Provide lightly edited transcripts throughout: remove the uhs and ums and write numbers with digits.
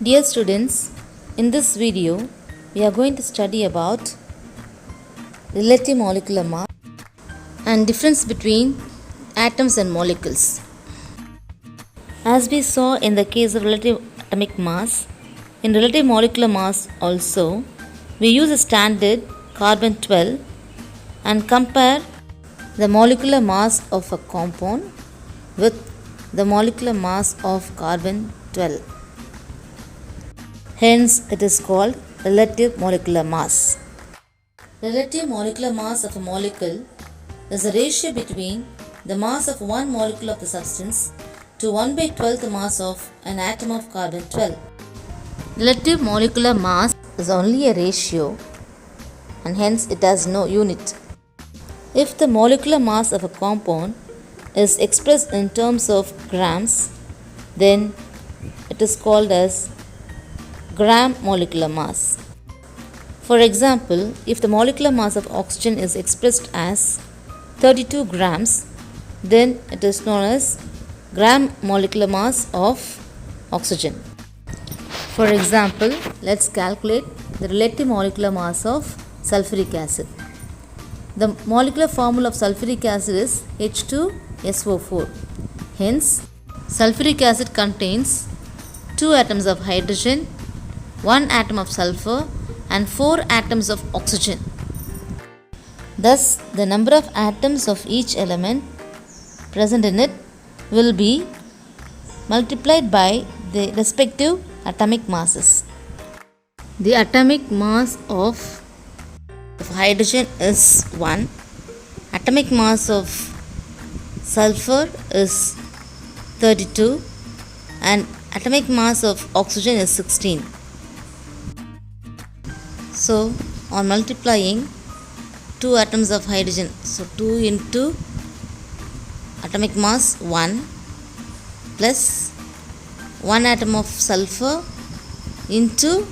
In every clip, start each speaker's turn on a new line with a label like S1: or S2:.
S1: Dear students, in this video we are going to study about relative molecular mass and difference between atoms and molecules. As we saw in the case of relative atomic mass, in relative molecular mass also we use a standard carbon 12 and compare the molecular mass of a compound with the molecular mass of carbon 12. Hence, it is called relative molecular mass. Relative molecular mass of a molecule is the ratio between the mass of one molecule of the substance to 1 by 12th mass of an atom of carbon 12. Relative molecular mass is only a ratio and hence it has no unit. If the molecular mass of a compound is expressed in terms of grams, then it is called as gram molecular mass. For example, if the molecular mass of oxygen is expressed as 32 grams, then it is known as gram molecular mass of oxygen. For example, let's calculate the relative molecular mass of sulfuric acid. The molecular formula of sulfuric acid is H2SO4. Hence, sulfuric acid contains 2 atoms of hydrogen, 1 atom of sulfur and 4 atoms of oxygen. Thus, the number of atoms of each element present in it will be multiplied by the respective atomic masses. The atomic mass of hydrogen is 1, atomic mass of sulfur is 32 and atomic mass of oxygen is 16. So, on multiplying 2 atoms of hydrogen, so 2 into atomic mass 1 plus 1 atom of sulfur into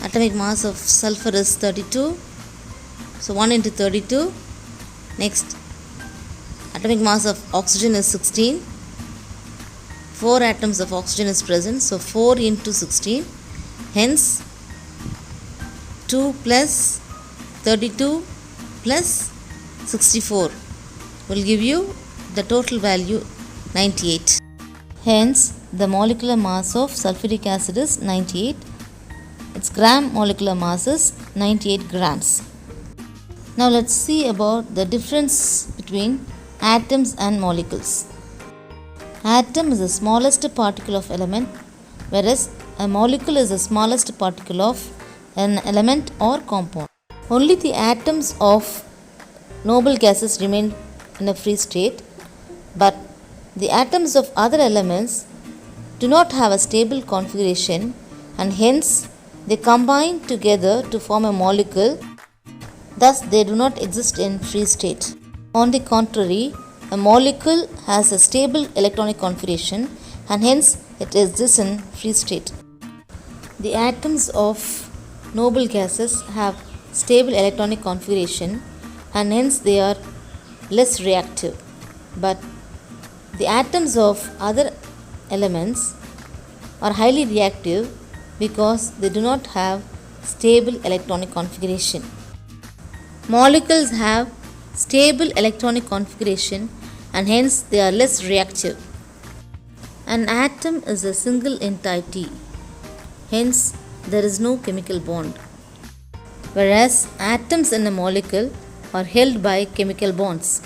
S1: atomic mass of sulfur is 32. So 1 into 32. Next, atomic mass of oxygen is 16. 4 atoms of oxygen is present. So 4 into 16. Hence, 2 plus 32 plus 64 will give you the total value 98. Hence, the molecular mass of sulfuric acid is 98. Its gram molecular mass is 98 grams. Now let's see about the difference between atoms and molecules. Atom is the smallest particle of element, whereas a molecule is the smallest particle of an element or compound. Only the atoms of noble gases remain in a free state, but the atoms of other elements do not have a stable configuration and hence they combine together to form a molecule. Thus, they do not exist in free state. On the contrary, a molecule has a stable electronic configuration and hence it exists in free state. The atoms of noble gases have stable electronic configuration and hence they are less reactive. But the atoms of other elements are highly reactive because they do not have stable electronic configuration. Molecules have stable electronic configuration and hence they are less reactive. An atom is a single entity, hence there is no chemical bond, whereas atoms in a molecule are held by chemical bonds.